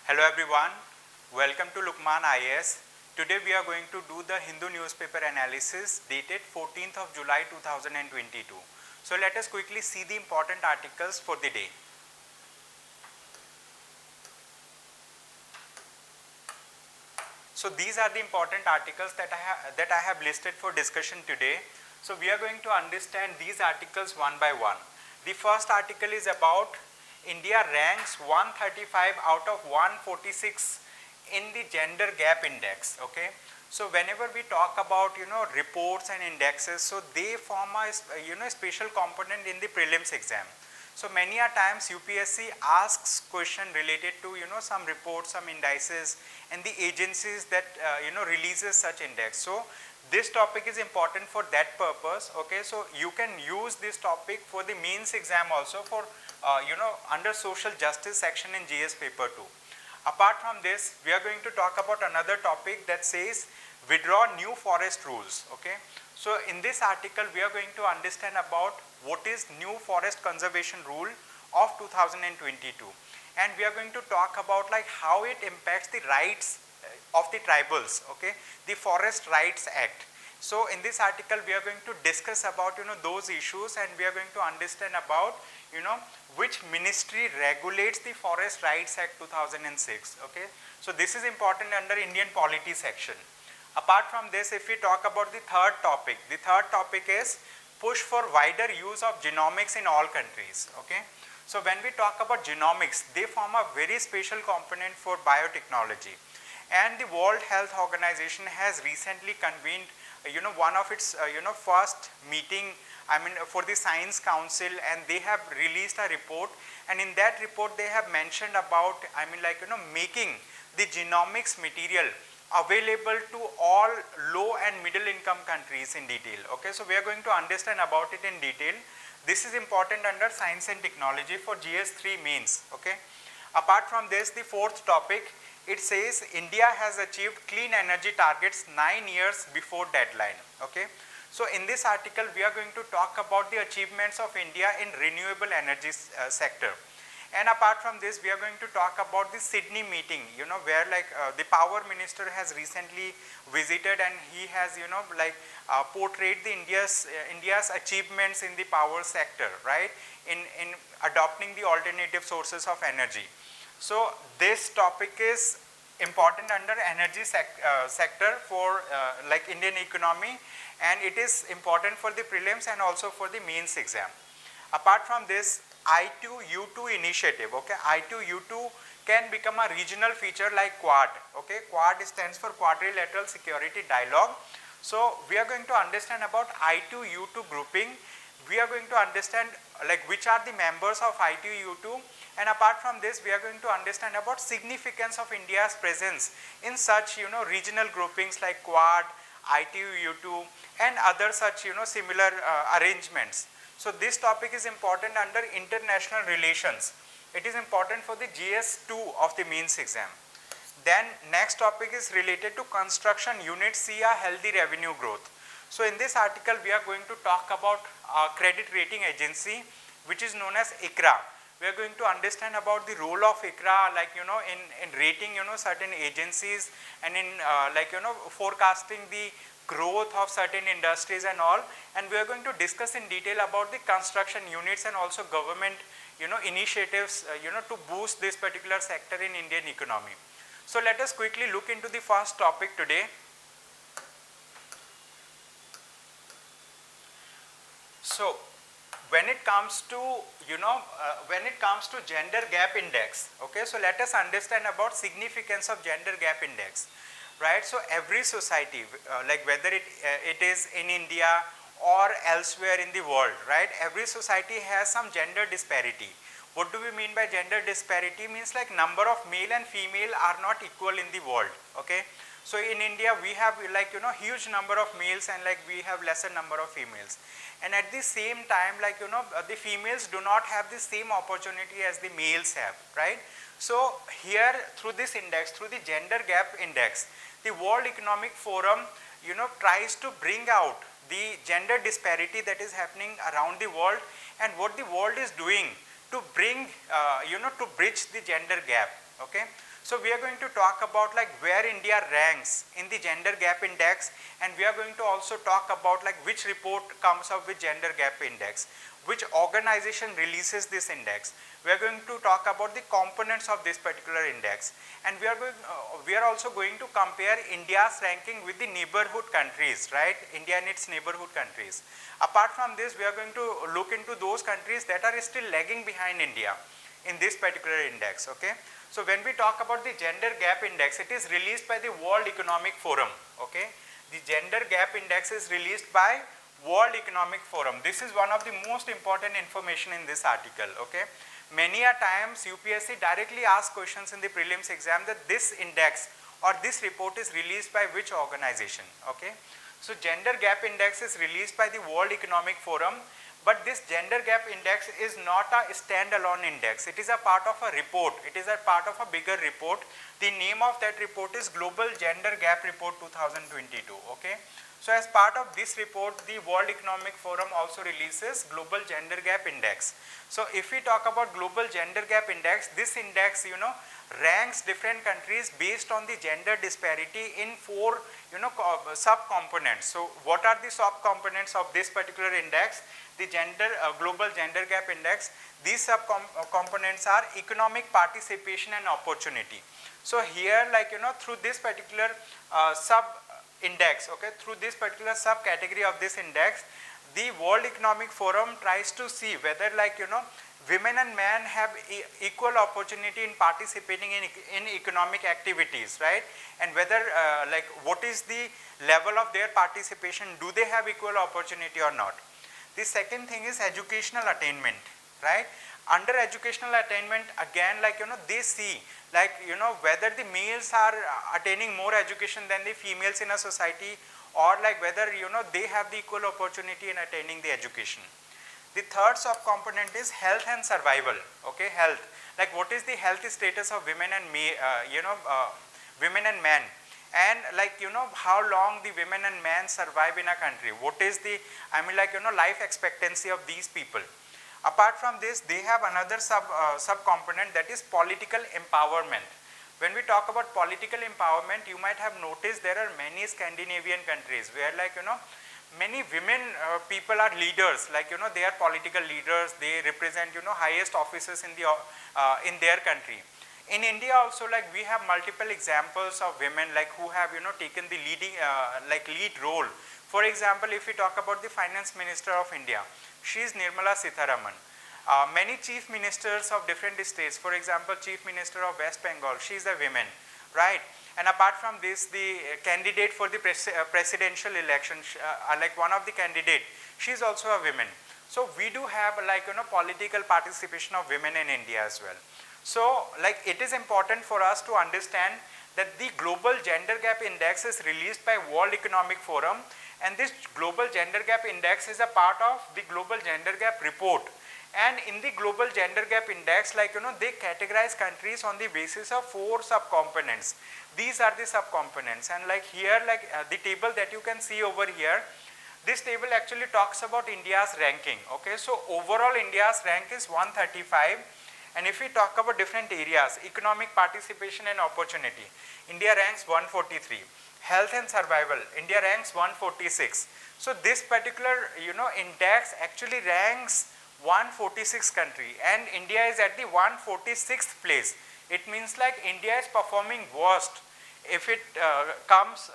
Hello everyone, welcome to Lukmaan IAS. Today we are going to do the Hindu newspaper analysis dated 14th of July 2022. So let us quickly see the important articles for the day. So these are the important articles that I have listed for discussion today. So we are going to understand these articles one by one. The first article is about India ranks 135 out of 146 in the gender gap index. Okay. So whenever we talk about reports and indexes, so they form a special component in the prelims exam. So many a times UPSC asks question related to some reports, some indices, and the agencies that releases such index. So this topic is important for that purpose. Okay, so you can use this topic for the mains exam also for under social justice section in GS paper 2. Apart from this, we are going to talk about another topic that says withdraw new forest rules. Okay, so in this article we are going to understand about what is new forest conservation rule of 2022, and we are going to talk about like how it impacts the rights of the tribals. Okay, the Forest Rights Act. So in this article we are going to discuss about those issues, and we are going to understand about which ministry regulates the Forest Rights Act 2006. Okay, so this is important under Indian polity section. Apart from this, if we talk about the third topic is push for wider use of genomics in all countries. Okay, so when we talk about genomics, they form a very special component for biotechnology, and the World Health Organization has recently convened one of its first meeting, for the Science Council, and they have released a report, and in that report they have mentioned about making the genomics material available to all low and middle income countries in detail. Okay, so we are going to understand about it in detail. This is important under science and technology for GS3 mains. Okay, apart from this, the fourth topic, it says India has achieved clean energy targets 9 years before deadline. Okay, so in this article we are going to talk about the achievements of India in renewable energy sector. And apart from this, we are going to talk about the Sydney meeting, where the power minister has recently visited, and he has portrayed the India's achievements in the power sector, right, in adopting the alternative sources of energy. So this topic is important under energy sector for Indian economy, and it is important for the prelims and also for the mains exam. Apart from this, I2U2 initiative. Okay, I2U2 can become a regional feature like Quad. Okay, Quad stands for Quadrilateral Security Dialogue. So we are going to understand about I2U2 grouping. We are going to understand which are the members of I2U2, and apart from this, we are going to understand about significance of India's presence in such regional groupings like Quad, I2U2, and other such similar arrangements. So this topic is important under international relations. It is important for the GS2 of the mains exam. Then next topic is related to construction units see a healthy revenue growth. So in this article we are going to talk about a credit rating agency which is known as ICRA. We are going to understand about the role of ICRA in rating certain agencies, and in forecasting the growth of certain industries and all, and we are going to discuss in detail about the construction units and also government initiatives to boost this particular sector in Indian economy. So let us quickly look into the first topic today. So when it comes to gender gap index, okay, so let us understand about significance of gender gap index. Right, so every society, whether it is in India or elsewhere in the world, right, every society has some gender disparity. What do we mean by gender disparity? Means like number of male and female are not equal in the world. Okay, so in India we have huge number of males, and we have lesser number of females, and at the same time the females do not have the same opportunity as the males have, right. So here through this index, through the gender gap index, the World Economic Forum tries to bring out the gender disparity that is happening around the world, and what the world is doing to bring to bridge the gender gap. Okay, So we are going to talk about like where India ranks in the gender gap index, and we are going to also talk about like which report comes up with gender gap index, which organization releases this index. We are going to talk about the components of this particular index, and we are also going to compare India's ranking with the neighborhood countries, right? India and its neighborhood countries. Apart from this, we are going to look into those countries that are still lagging behind India in this particular index, okay? So when we talk about the gender gap index, it is released by the World Economic Forum, okay? The gender gap index is released by World Economic Forum. This is one of the most important information in this article, okay? Many a times UPSC directly asks questions in the prelims exam that this index or this report is released by which organization, okay? So gender gap index is released by the World Economic Forum, but this gender gap index is not a standalone index. It is a part of a report. It is a part of a bigger report. The name of that report is Global Gender Gap Report 2022, okay? So as part of this report, the World Economic Forum also releases Global Gender Gap Index. So if we talk about Global Gender Gap Index, this index, ranks different countries based on the gender disparity in 4, sub-components. So what are the sub-components of this particular index? The Global Gender Gap Index. These sub-components are economic participation and opportunity. So here, through this particular sub-index, okay, through this particular subcategory of this index, the World Economic Forum tries to see whether, women and men have equal opportunity in participating in economic activities, right? And whether, what is the level of their participation? Do they have equal opportunity or not? The second thing is educational attainment, right? Under educational attainment, again, they see, whether the males are attaining more education than the females in a society, or whether, they have the equal opportunity in attaining the education. The third subcomponent is health and survival, okay, health. What is the health status of women and women and men? And how long the women and men survive in a country? What is the, life expectancy of these people? Apart from this, they have another subcomponent, that is political empowerment. When we talk about political empowerment, you might have noticed there are many Scandinavian countries where many women people are leaders, they are political leaders, they represent highest offices in their country. In India also, we have multiple examples of women who have taken the lead role. For example, if we talk about the Finance Minister of India, she is Nirmala Sitharaman. Many chief ministers of different states, for example, Chief Minister of West Bengal, she is a woman, right? And apart from this, the candidate for the presidential election, one of the candidate, she is also a woman. So we do have political participation of women in India as well. So it is important for us to understand that the Global Gender Gap Index is released by World Economic Forum, and this Global Gender Gap Index is a part of the Global Gender Gap Report. And in the Global Gender Gap Index, they categorize countries on the basis of 4 subcomponents. These are the subcomponents, and here, the table that you can see over here, this table actually talks about India's ranking, okay. So overall India's rank is 135. And if we talk about different areas, economic participation and opportunity, India ranks 143. Health and survival, India ranks 146. So this particular index actually ranks 146 country, and India is at the 146th place. It means India is performing worst if it comes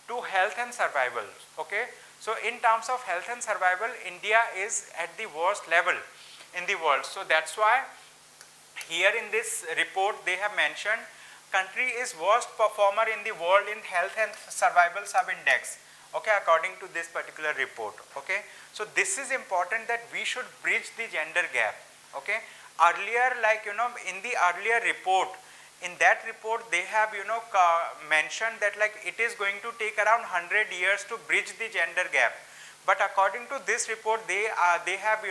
to health and survival, okay. So in terms of health and survival, India is at the worst level in the world. So that's why here in this report they have mentioned country is worst performer in the world in health and survival sub-index, okay, according to this particular report, okay. So this is important that we should bridge the gender gap, okay. Earlier, in the earlier report, in that report they have mentioned that it is going to take around 100 years to bridge the gender gap, but according to this report they have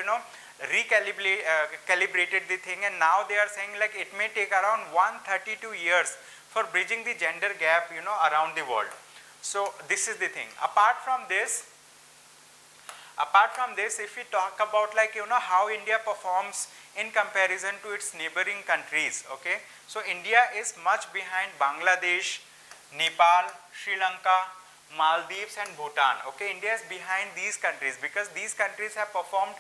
calibrated the thing, and now they are saying it may take around 132 years for bridging the gender gap around the world. So this is the thing. Apart from this, Apart from this, if we talk about like how India performs in comparison to its neighboring countries, okay, so India is much behind Bangladesh, Nepal, Sri Lanka, Maldives and Bhutan. Okay, India is behind these countries because these countries have performed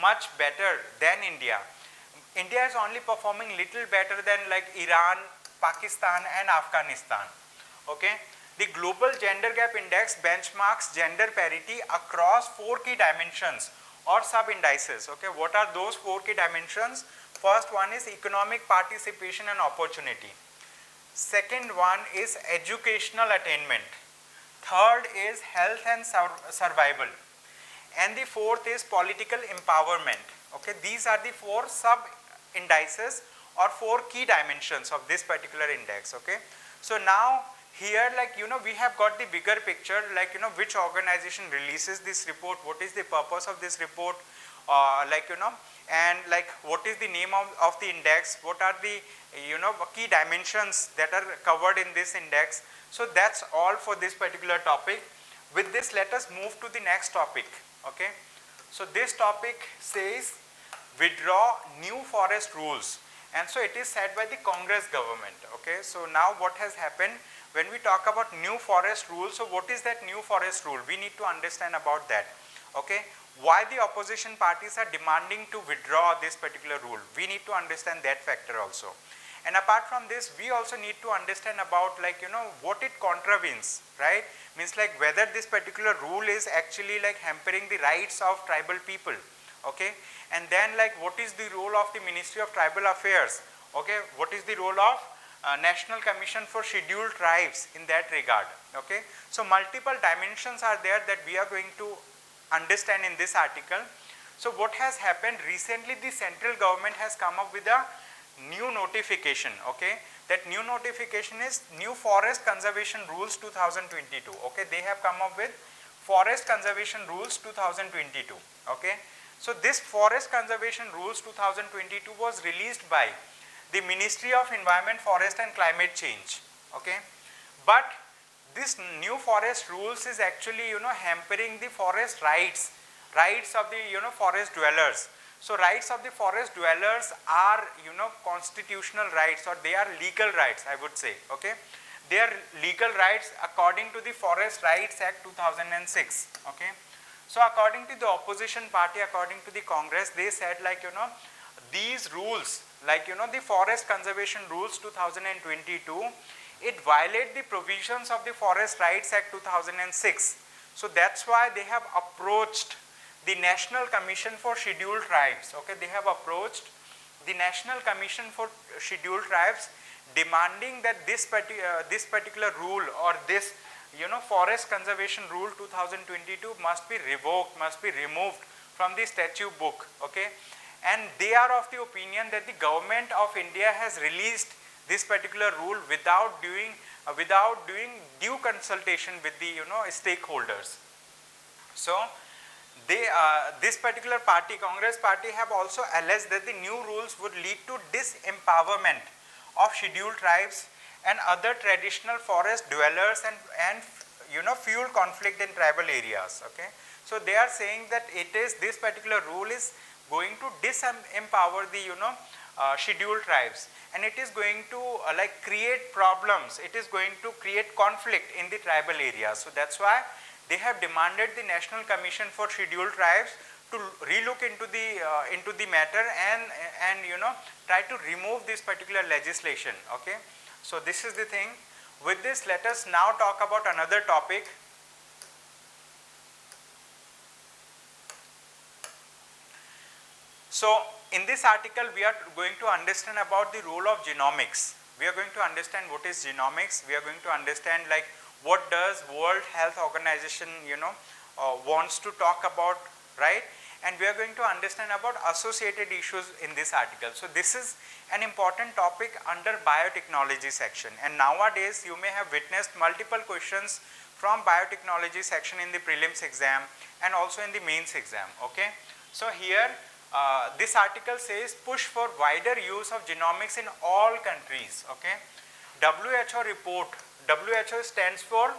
much better than India. India is only performing little better than like Iran, Pakistan and Afghanistan. Okay, the Global Gender Gap Index benchmarks gender parity across 4 key dimensions or sub-indices. Okay, what are those 4 key dimensions? First one is economic participation and opportunity. Second one is educational attainment. Third is health and survival. And the fourth is political empowerment. Okay, these are the 4 sub-indices or 4 key dimensions of this particular index. Okay, so now here like we have got the bigger picture, like which organization releases this report, what is the purpose of this report, and like what is the name of the index, what are the key dimensions that are covered in this index. So that's all for this particular topic. With this, let us move to the next topic. Okay, so this topic says withdraw new forest rules, and so it is said by the Congress government. Okay, so now what has happened when we talk about new forest rules? So what is that new forest rule? We need to understand about that. Okay, why the opposition parties are demanding to withdraw this particular rule? We need to understand that factor also. And apart from this, we also need to understand about like what it contravenes, right? Means like whether this particular rule is actually like hampering the rights of tribal people. Okay, and then like what is the role of the Ministry of Tribal Affairs? Okay, what is the role of National Commission for Scheduled Tribes in that regard? Okay, so multiple dimensions are there that we are going to understand in this article. So what has happened recently, the central government has come up with a new notification. Okay, that new notification is New Forest Conservation Rules 2022. Okay, they have come up with Forest Conservation Rules 2022. Okay, so this Forest Conservation Rules 2022 was released by the Ministry of Environment, Forest and Climate Change. Okay, but this new forest rules is actually hampering the forest rights of the forest dwellers. So rights of the forest dwellers are constitutional rights, or they are legal rights, I would say. Okay, they are legal rights according to the Forest Rights Act 2006. Okay, so according to the opposition party, according to the Congress, they said like these rules, like the Forest Conservation Rules 2022, it violates the provisions of the Forest Rights Act 2006. So that's why they have approached the National Commission for Scheduled Tribes. Okay, they have approached the National Commission for Scheduled Tribes demanding that this particular rule, or this Forest Conservation Rule 2022 must be revoked, must be removed from the statute book. Okay, and they are of the opinion that the government of India has released this particular rule without doing due consultation with the stakeholders. So this particular party, Congress party, have also alleged that the new rules would lead to disempowerment of scheduled tribes and other traditional forest dwellers and fuel conflict in tribal areas. Okay, so they are saying that this particular rule is going to disempower the scheduled tribes, and it is going to like create problems, it is going to create conflict in the tribal areas. So that's why they have demanded the National Commission for Scheduled Tribes to relook into the matter and try to remove this particular legislation. Okay, so this is the thing. With this, let us now talk about another topic. So in this article, we are going to understand about the role of genomics. We are going to understand what is genomics. We are going to understand like what does World Health Organization wants to talk about, right? And we are going to understand about associated issues in this article. So this is an important topic under biotechnology section, and nowadays you may have witnessed multiple questions from biotechnology section in the prelims exam and also in the mains exam. Okay, so here this article says push for wider use of genomics in all countries. Okay, WHO report, WHO stands for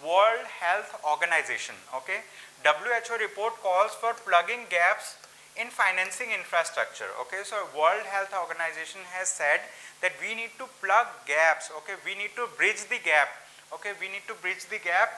World Health Organization. Okay, WHO report calls for plugging gaps in financing infrastructure. Okay, so World Health Organization has said that we need to plug gaps. Okay, we need to bridge the gap. Okay, we need to bridge the gap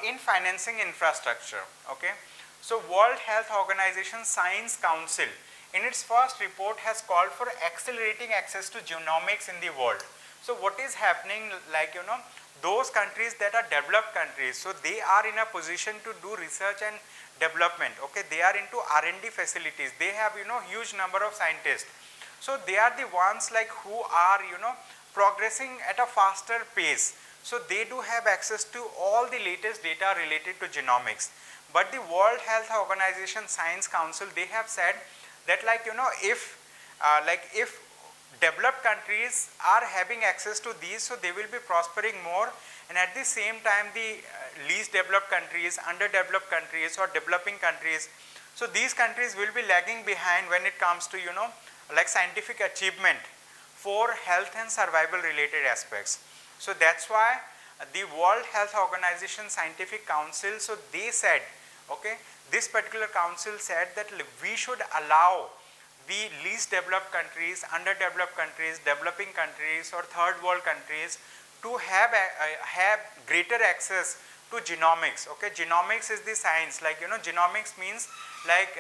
in financing infrastructure. Okay, so World Health Organization Science Council in its first report has called for accelerating access to genomics in the world. So what is happening, like, you know, those countries that are developed countries, so they are in a position to do research and development. Okay, they are into R&D facilities, they have, you know, huge number of scientists. So they are the ones like who are, you know, progressing at a faster pace. So they do have access to all the latest data related to genomics. But the World Health Organization Science Council, they have said that, like, you know, if developed countries are having access to these, so they will be prospering more, and at the same time the least developed countries, underdeveloped countries or developing countries, so these countries will be lagging behind when it comes to, you know, like scientific achievement for health and survival related aspects. So that's why the World Health Organization Scientific Council, so they said, okay, this particular council said that we should allow the least developed countries, underdeveloped countries, developing countries or third world countries to have greater access to genomics. Okay, genomics is the science, like, you know, genomics means like,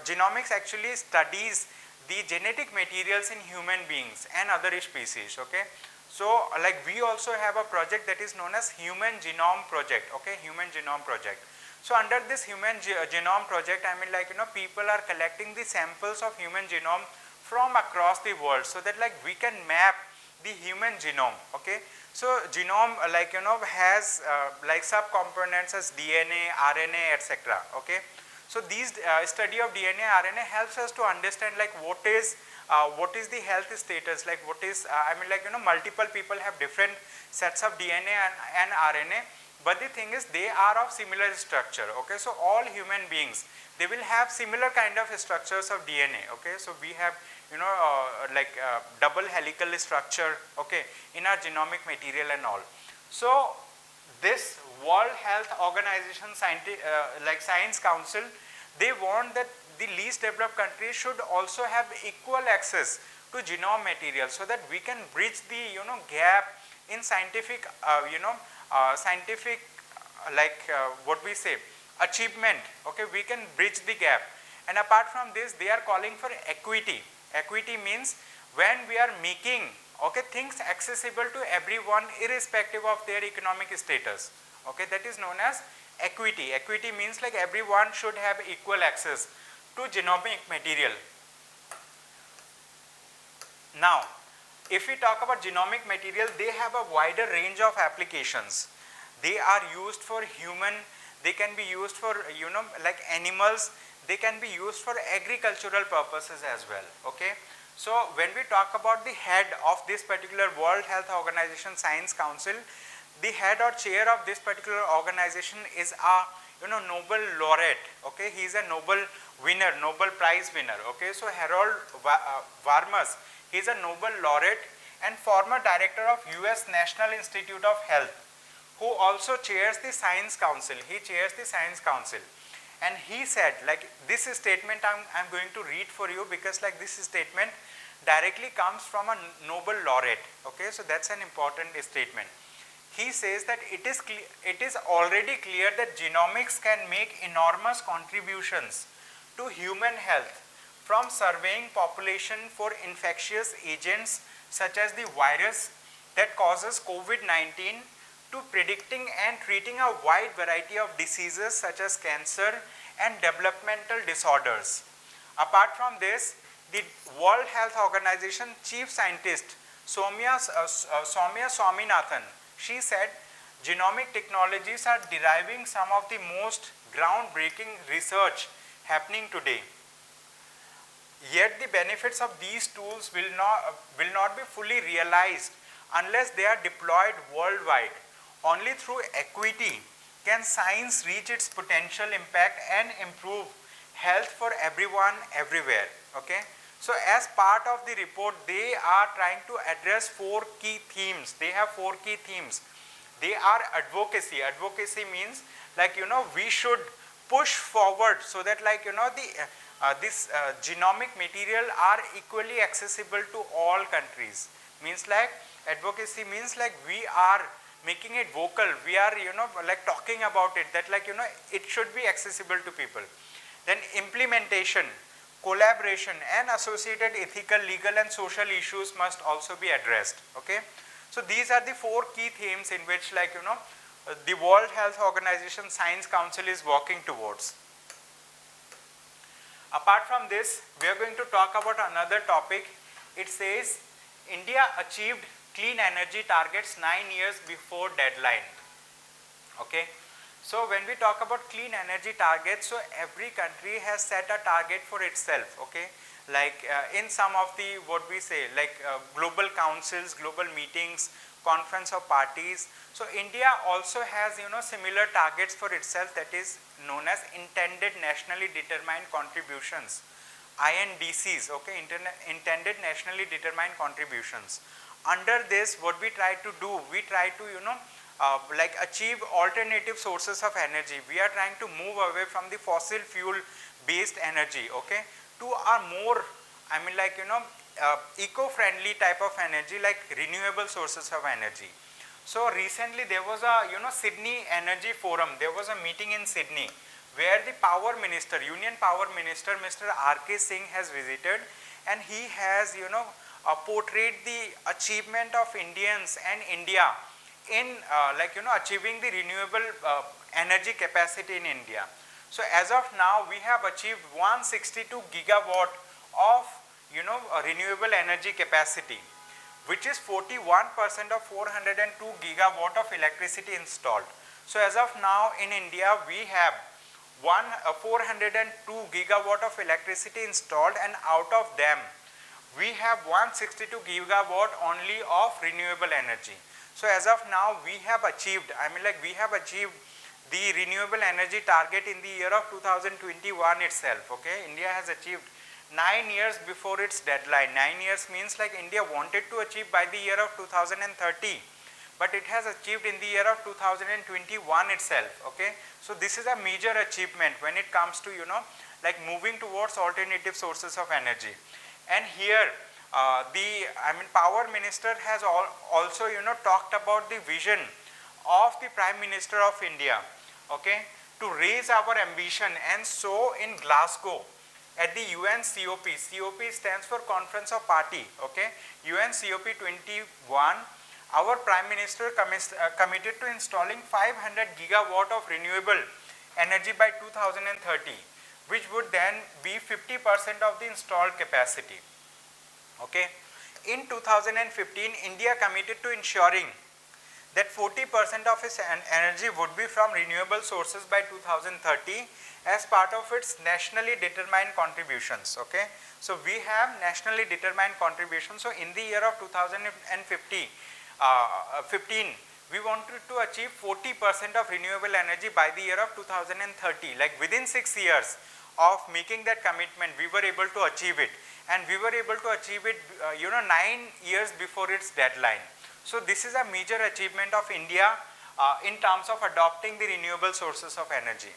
genomics actually studies the genetic materials in human beings and other species. Okay, so like we also have a project that is known as Human Genome Project. Okay, Human Genome Project. So under this Human Genome Project, I mean, like, you know, people are collecting the samples of human genome from across the world, so that like we can map the human genome. Okay, so genome, like, you know, has like subcomponents as DNA, RNA, etc. Okay, so these study of DNA, RNA helps us to understand like what is the health status, like what is I mean, like, you know, multiple people have different sets of DNA and RNA. But the thing is, they are of similar structure. Okay, so all human beings, they will have similar kind of structures of DNA. Okay, so we have, you know, double helical structure, okay, in our genomic material and all. So this World Health Organization Science Council, they want that the least developed countries should also have equal access to genome material, so that we can bridge the, you know, gap in scientific what we say, achievement. Okay, we can bridge the gap. And apart from this, they are calling for equity. Equity means when we are making, okay, things accessible to everyone irrespective of their economic status. Okay, that is known as equity. Equity means like everyone should have equal access to genomic material. Now, if we talk about genomic material, they have a wider range of applications. They are used for human, they can be used for, you know, like animals, they can be used for agricultural purposes as well. Okay, so when we talk about the head of this particular World Health Organization Science Council, the head or chair of this particular organization is a, you know, Nobel laureate. Okay, he is a Nobel winner, Nobel Prize winner. Okay, so Harold Varmus, he is a Nobel laureate and former director of US National Institute of Health, who also chairs the Science Council. He chairs the Science Council. And he said, like, this statement I'm going to read for you, because like this statement directly comes from a Nobel laureate. Okay, so that's an important statement. He says that it is already clear that genomics can make enormous contributions to human health, from surveying population for infectious agents such as the virus that causes COVID-19 to predicting and treating a wide variety of diseases such as cancer and developmental disorders. Apart from this, the World Health Organization Chief Scientist Soumya Swaminathan, she said, genomic technologies are deriving some of the most groundbreaking research happening today. Yet the benefits of these tools will not be fully realized unless they are deployed worldwide. Only through equity can science reach its potential impact and improve health for everyone, everywhere. Okay, so as part of the report, they are trying to address 4 key themes. They have 4 key themes. They are advocacy. Advocacy means like, we should push forward so that like, this genomic material are equally accessible to all countries. Means like advocacy means like we are making it vocal, we are like talking about it, that like it should be accessible to people. Then implementation, collaboration and associated ethical, legal and social issues must also be addressed. Okay, so these are the 4 key themes in which like the World Health Organization Science Council is working towards. Apart from this, we are going to talk about another topic. It says India achieved clean energy targets 9 years before deadline. Okay, so when we talk about clean energy targets, so every country has set a target for itself. Okay, like in some of the what we say like global councils, global meetings, conference of parties. So India also has similar targets for itself, that is known as intended nationally determined contributions, INDCs. Okay, intended nationally determined contributions. Under this, what we try to do, we try to like achieve alternative sources of energy. We are trying to move away from the fossil fuel based energy, okay, to a more, I mean like eco-friendly type of energy, like renewable sources of energy. So recently there was a Sydney Energy Forum. There was a meeting in Sydney where the Power Minister, Union Power Minister Mr. R.K. Singh has visited, and he has portrayed the achievement of Indians and India in like achieving the renewable energy capacity in India. So as of now we have achieved 162 gigawatt of renewable energy capacity, which is 41% of 402 gigawatt of electricity installed. So as of now in India we have 402 gigawatt of electricity installed, and out of them we have 162 gigawatt only of renewable energy. So as of now we have achieved, I mean like we have achieved the renewable energy target in the year of 2021 itself. Okay, India has achieved 9 years before its deadline. 9 years means like India wanted to achieve by the year of 2030, but it has achieved in the year of 2021 itself. Okay, so this is a major achievement when it comes to like moving towards alternative sources of energy. And here Power Minister has also talked about the vision of the Prime Minister of India, okay, to raise our ambition. And so in Glasgow at the UN COP, COP stands for Conference of Party, okay, UN COP 21, our Prime Minister committed to installing 500 gigawatt of renewable energy by 2030, which would then be 50% of the installed capacity. Okay. In 2015, India committed to ensuring that 40% of its energy would be from renewable sources by 2030 as part of its nationally determined contributions. Okay. So we have nationally determined contributions. So in the year of 2015, we wanted to achieve 40% of renewable energy by the year of 2030. Like within 6 years of making that commitment, we were able to achieve it, and we were able to achieve it 9 years before its deadline. So this is a major achievement of India in terms of adopting the renewable sources of energy.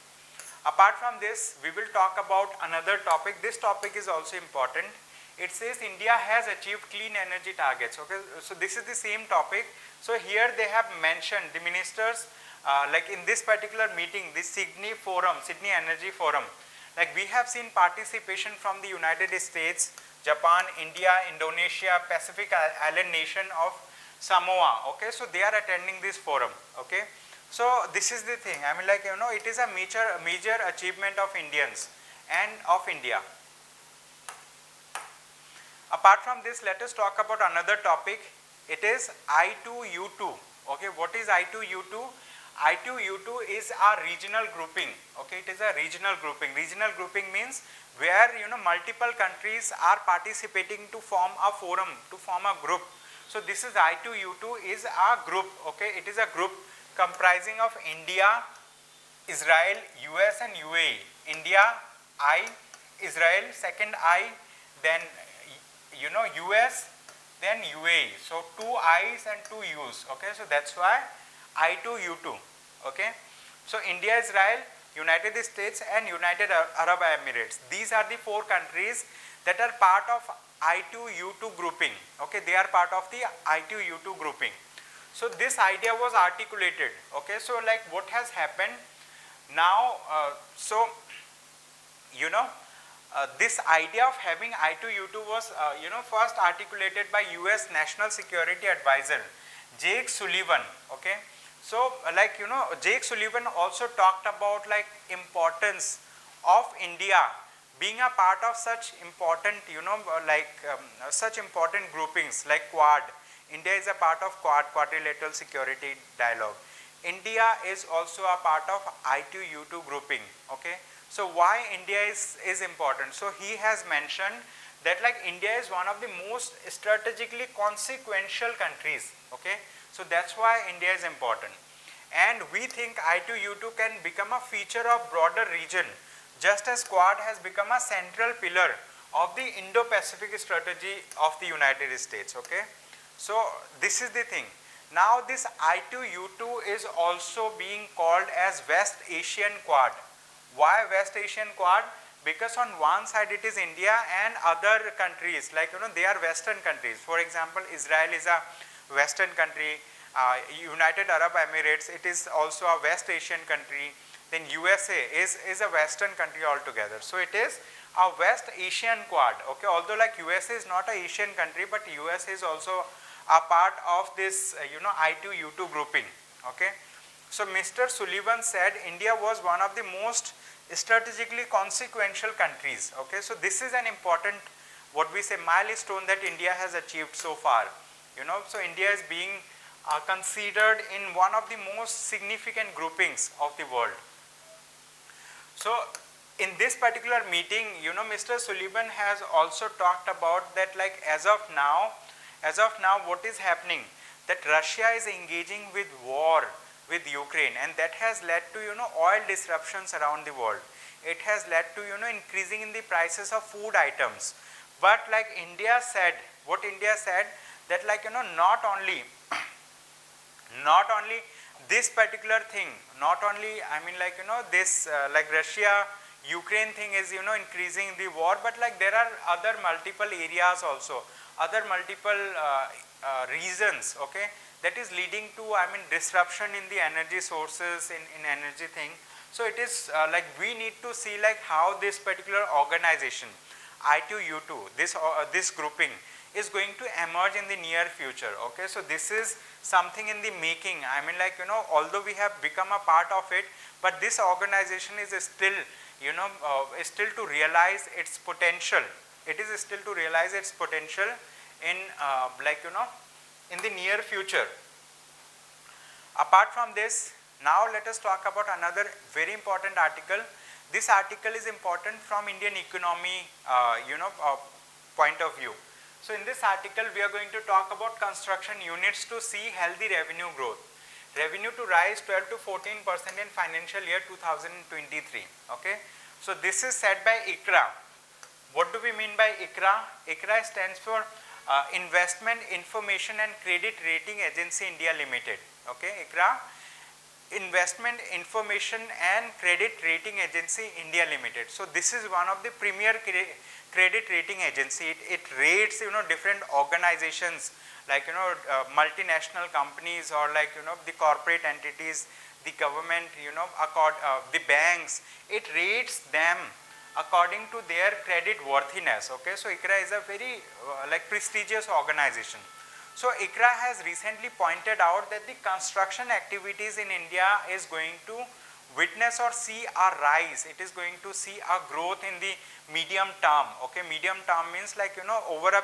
Apart from this, we will talk about another topic. This topic is also important. It says India has achieved clean energy targets. Okay, so this is the same topic. So here they have mentioned the ministers like in this particular meeting, this Sydney Energy Forum, like we have seen participation from the United States, Japan, India, Indonesia, Pacific Island nation of Samoa. Okay, so they are attending this forum. Okay, so this is the thing. I mean like it is a major achievement of Indians and of India. Apart from this, let us talk about another topic. It is I2U2. Okay, what is I2U2? I2U2 is a regional grouping. Okay, it is a regional grouping. Regional grouping means where multiple countries are participating to form a forum, to form a group. So this is I2U2 is a group. Okay, it is a group comprising of India, Israel, US and UAE. India, I, Israel, second I, then US, then UAE. So 2 I's and 2 U's. Okay, so that's why I2U2. Okay, so India, Israel, United States and United Arab Emirates. These are the 4 countries that are part of I2U2 grouping. Okay, they are part of the I2U2 grouping. So this idea was articulated. Okay, so like what has happened now, this idea of having I2U2 was first articulated by US National Security Advisor Jake Sullivan. Okay, so Jake Sullivan also talked about like importance of India being a part of such important such important groupings like Quad. India is a part of Quad, Quadrilateral Security Dialogue. India is also a part of I2U2 grouping. Okay, so why India is important? So he has mentioned that like India is one of the most strategically consequential countries. Okay, so that's why India is important, and we think I2U2 can become a feature of broader region, just as Quad has become a central pillar of the Indo-Pacific strategy of the United States. Okay, so this is the thing. Now this I2U2 is also being called as West Asian Quad. Why West Asian Quad? Because on one side it is India and other countries like they are Western countries. For example, Israel is a Western country, United Arab Emirates, it is also a West Asian country, then USA is a Western country altogether. So it is a West Asian Quad. Okay, although like USA is not a Asian country, but US is also a part of this I2U2 grouping. Okay, so Mr. Sullivan said India was one of the most strategically consequential countries. Okay, so this is an important, what we say, milestone that India has achieved so far. So India is being considered in one of the most significant groupings of the world. So in this particular meeting, Mr. Sullivan has also talked about that like as of now what is happening, that Russia is engaging with war with Ukraine, and that has led to oil disruptions around the world. It has led to increasing in the prices of food items. But like India said, that like not only this particular thing, not only this like Russia Ukraine thing is increasing the war, but like there are other multiple areas also, other multiple reasons, okay, that is leading to disruption in the energy sources, in energy thing. So it is like we need to see like how this particular organization I2U2, this grouping is going to emerge in the near future. Okay, so this is something in the making. Although we have become a part of it, but this organization is still still to realize its potential. It is still to realize its potential in in the near future. Apart from this, now let us talk about another very important article. This article is important from Indian economy point of view. So in this article we are going to talk about construction units to see healthy revenue growth. Revenue to rise 12 to 14% in financial year 2023. Okay, so this is said by ICRA. What do we mean by ICRA? ICRA stands for Investment Information and Credit Rating Agency India Limited. Okay, ICRA, Investment Information and Credit Rating Agency India Limited. So this is one of the premier credit rating agency. It rates different organizations like multinational companies, or like the corporate entities, the government, the banks. It rates them according to their credit worthiness. Okay, so ICRA is a very prestigious organization. So ICRA has recently pointed out that the construction activities in India is going to witness or see a rise. It is going to see a growth in the medium term. Okay, medium term means like over a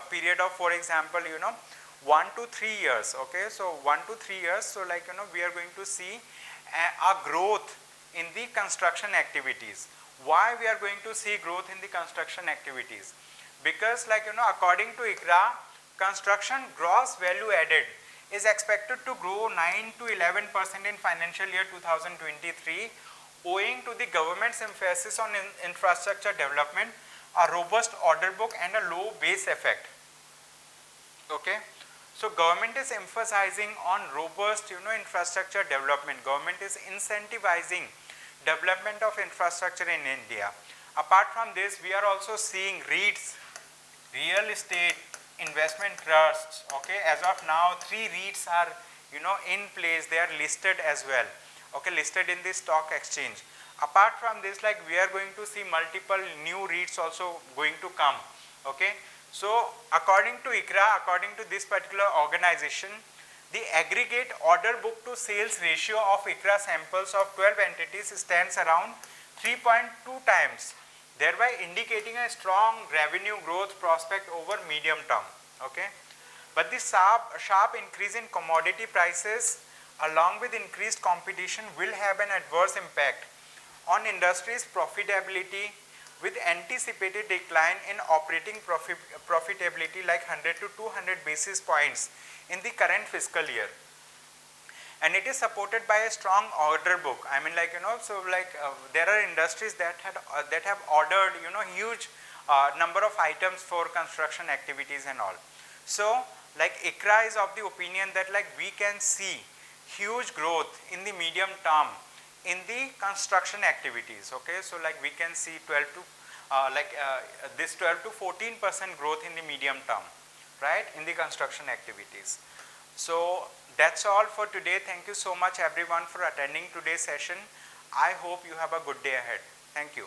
period of, for example 1 to 3 years. Okay, so 1 to 3 years. So like we are going to see a growth in the construction activities. Why we are going to see growth in the construction activities? Because like according to ICRA, construction gross value added is expected to grow 9 to 11% in financial year 2023, owing to the government's emphasis on infrastructure development, a robust order book and a low base effect. Okay, So government is emphasizing on robust, infrastructure development. Government is incentivizing development of infrastructure in India. Apart from this, we are also seeing REITs, real estate investment trusts. Okay, as of now, 3 REITs are, in place. They are listed as well. Okay, listed in the stock exchange. Apart from this, like, we are going to see multiple new REITs also going to come. Okay, so according to ICRA, according to this particular organization, the aggregate order book to sales ratio of ICRA samples of 12 entities stands around 3.2 times, thereby indicating a strong revenue growth prospect over medium term. Okay, but this sharp increase in commodity prices along with increased competition will have an adverse impact on industry's profitability, with anticipated decline in operating profitability like 100 to 200 basis points in the current fiscal year. And it is supported by a strong order book. I mean, like, there are industries that have ordered, huge number of items for construction activities and all. So like, ICRA is of the opinion that, like, we can see huge growth in the medium term in the construction activities. Okay, so like, we can see 12 to 14% growth in the medium term, right, in the construction activities. So that's all for today. Thank you so much everyone for attending today's session. I hope you have a good day ahead. Thank you.